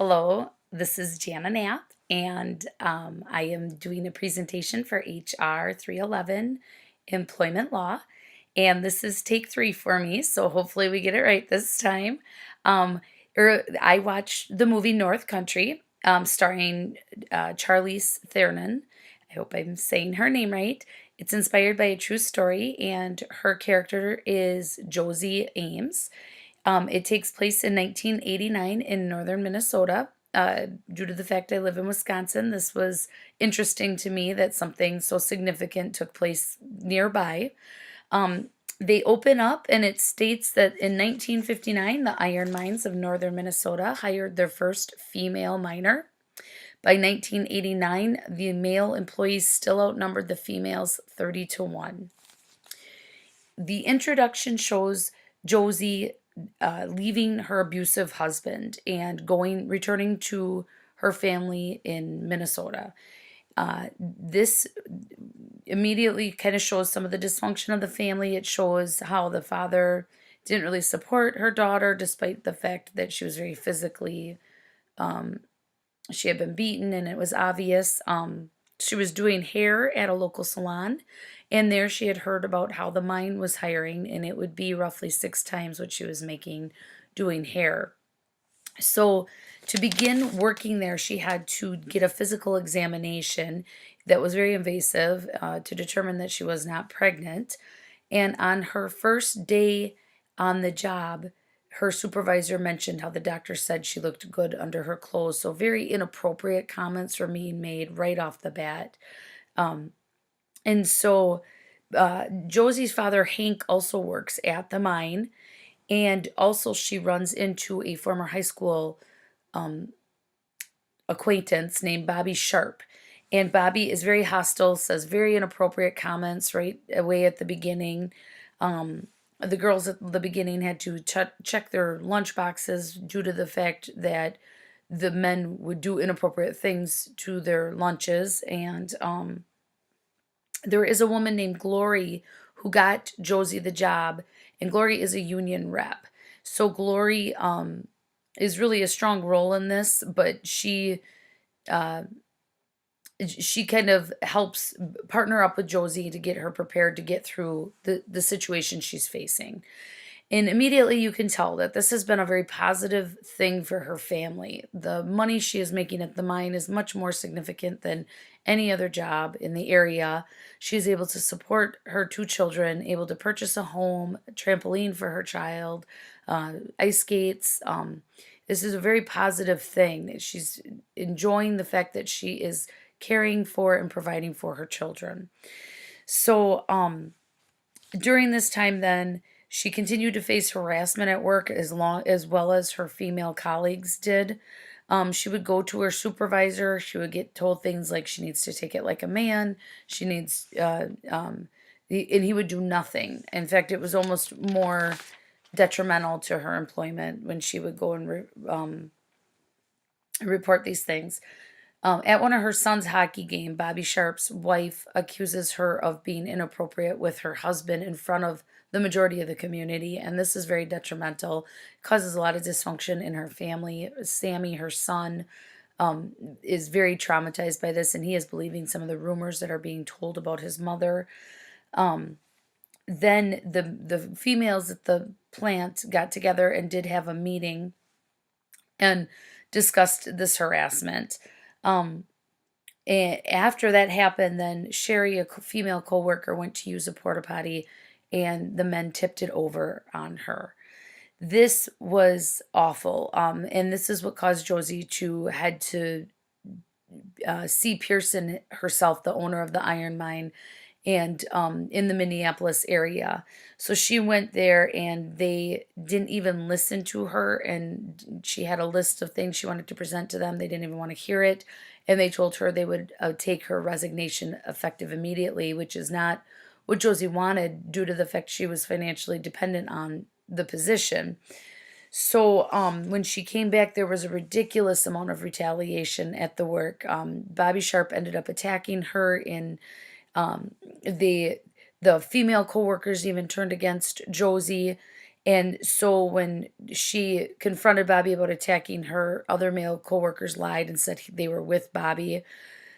Hello, this is Jana Knapp, and I am doing a presentation for HR 311 Employment Law. And this is take three for me, so hopefully we get it right this time. Um, I watched the movie North Country, starring Charlize Theron. I hope I'm saying her name right. It's inspired by a true story, and her character is Josie Ames. It takes place in 1989 in northern Minnesota. Due to the fact I live in Wisconsin, this was interesting to me that something so significant took place nearby. Um, they open up and it states that in 1959, the iron mines of northern Minnesota hired their first female miner. By 1989, the male employees still outnumbered the females 30 to 1. The introduction shows Josie leaving her abusive husband and returning to her family in Minnesota. This immediately kind of shows some of the dysfunction of the family. It shows how the father didn't really support her daughter, despite the fact that she was very physically, she had been beaten and it was obvious. She was doing hair at a local salon, and there she had heard about how the mine was hiring, and it would be roughly 6 times what she was making doing hair. So, to begin working there, she had to get a physical examination that was very invasive to determine that she was not pregnant. And on her first day on the job, her supervisor mentioned how the doctor said she looked good under her clothes. So, very inappropriate comments were being made right off the bat. Um, and so, Josie's father, Hank, also works at the mine. And also, she runs into a former high school um, acquaintance named Bobby Sharp. And Bobby is very hostile, says very inappropriate comments right away at the beginning. The girls at the beginning had to check their lunch boxes due to the fact that the men would do inappropriate things to their lunches. And there is a woman named Glory who got Josie the job, and Glory is a union rep. So Glory is really a strong role in this, but uh, she kind of helps partner up with Josie to get her prepared to get through the situation she's facing. And immediately you can tell that this has been a very positive thing for her family. The money she is making at the mine is much more significant than any other job in the area. She is able to support her 2 children, able to purchase a home, a trampoline for her child, ice skates. This is a very positive thing. She's enjoying the fact that she is caring for and providing for her children. So, during this time, then she continued to face harassment at work as well as her female colleagues did. She would go to her supervisor. She would get told things like she needs to take it like a man. She needs, and he would do nothing. In fact, it was almost more detrimental to her employment when she would go and report these things. At one of her son's hockey game, Bobby Sharp's wife accuses her of being inappropriate with her husband in front of the majority of the community, and this is very detrimental. Causes a lot of dysfunction in her family. Sammy, her son, is very traumatized by this, and he is believing some of the rumors that are being told about his mother. Then the females at the plant got together and did have a meeting and discussed this harassment. Um, and after that happened, then Sherry, a female coworker, went to use a porta potty, and the men tipped it over on her. This was awful, and this is what caused Josie to head to C. Pearson herself, the owner of the iron mine, and in the Minneapolis area. So she went there and they didn't even listen to her. And she had a list of things she wanted to present to them. They didn't even want to hear it. And they told her they would take her resignation effective immediately, which is not what Josie wanted due to the fact she was financially dependent on the position. So when she came back, there was a ridiculous amount of retaliation at the work. Bobby Sharp ended up attacking her in um, the female coworkers even turned against Josie, And so when she confronted Bobby about attacking her, other male coworkers lied and said they were with Bobby.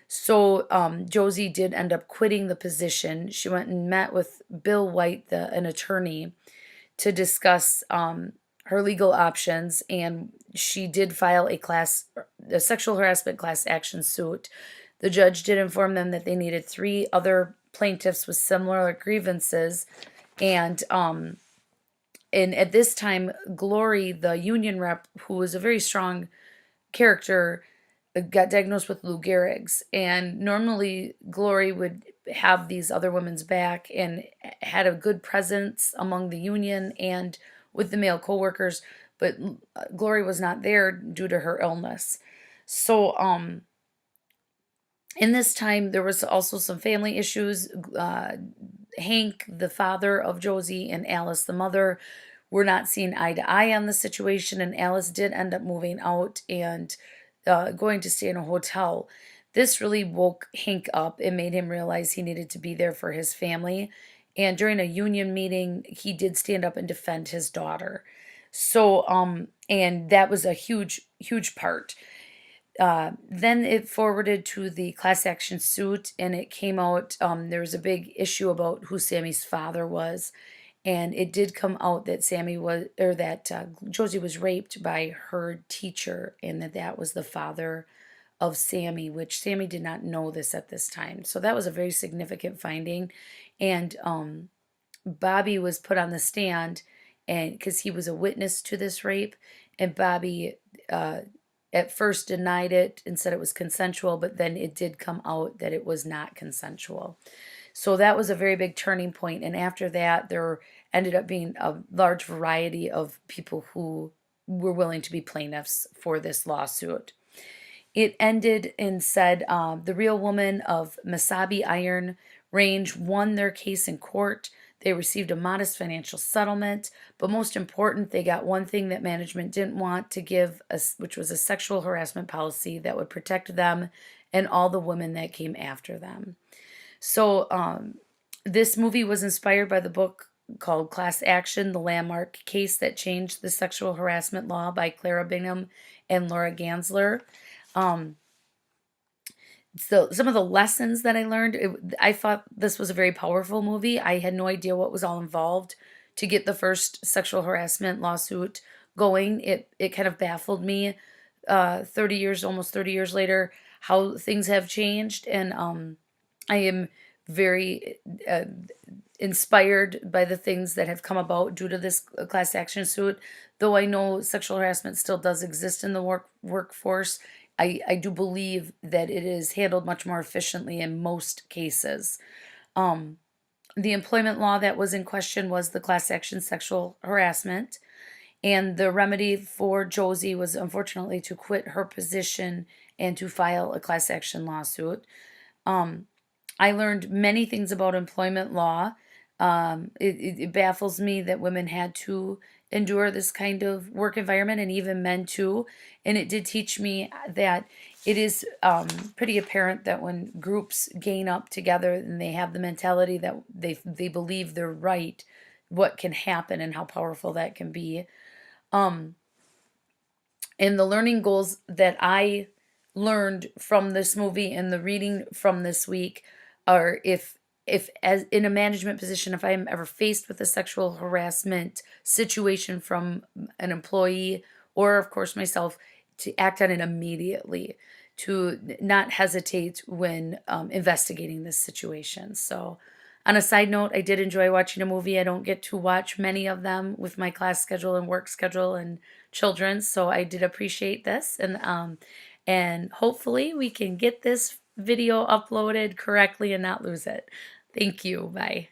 So Josie did end up quitting the position. She went and met with Bill White, an attorney, to discuss her legal options, and she did file a sexual harassment class action suit. The judge did inform them that they needed 3 other plaintiffs with similar grievances, and at this time, Glory, the union rep, who was a very strong character, got diagnosed with Lou Gehrig's. And normally, Glory would have these other women's back and had a good presence among the union and with the male coworkers, but Glory was not there due to her illness. So, in this time, there was also some family issues. Hank, the father of Josie, and Alice, the mother, were not seeing eye to eye on the situation, and Alice did end up moving out and going to stay in a hotel. This really woke Hank up and made him realize he needed to be there for his family. And during a union meeting, he did stand up and defend his daughter. So, and that was a huge, huge part. Then it forwarded to the class action suit, and it came out. There was a big issue about who Sammy's father was, and it did come out that Josie was raped by her teacher, and that was the father of Sammy, which Sammy did not know this at this time. So that was a very significant finding, and Bobby was put on the stand, and because he was a witness to this rape, and Bobby at first denied it and said it was consensual, but then it did come out that it was not consensual. So that was a very big turning point. And after that, there ended up being a large variety of people who were willing to be plaintiffs for this lawsuit. It ended and said the Real Woman of Mesabi Iron Range won their case in court. They received a modest financial settlement, but most important, they got one thing that management didn't want to give us, which was a sexual harassment policy that would protect them and all the women that came after them. So this movie was inspired by the book called Class Action, the landmark case that changed the sexual harassment law by Clara Bingham and Laura Gansler. So some of the lessons that I learned, I thought this was a very powerful movie. I had no idea what was all involved to get the first sexual harassment lawsuit going. It kind of baffled me 30 years, almost 30 years later, how things have changed. And I am very inspired by the things that have come about due to this class action suit. Though I know sexual harassment still does exist in the workforce, I do believe that it is handled much more efficiently in most cases. The employment law that was in question was the class action sexual harassment. And the remedy for Josie was unfortunately to quit her position and to file a class action lawsuit. I learned many things about employment law. It baffles me that women had to endure this kind of work environment, and even men too. And it did teach me that it is pretty apparent that when groups gain up together and they have the mentality that they believe they're right, what can happen and how powerful that can be. And the learning goals that I learned from this movie and the reading from this week are, if as in a management position, if I am ever faced with a sexual harassment situation from an employee or of course myself, to act on it immediately, to not hesitate when investigating this situation. So on a side note, I did enjoy watching a movie. I don't get to watch many of them with my class schedule and work schedule and children, so I did appreciate this, and hopefully we can get this video uploaded correctly and not lose it. Thank you. Bye.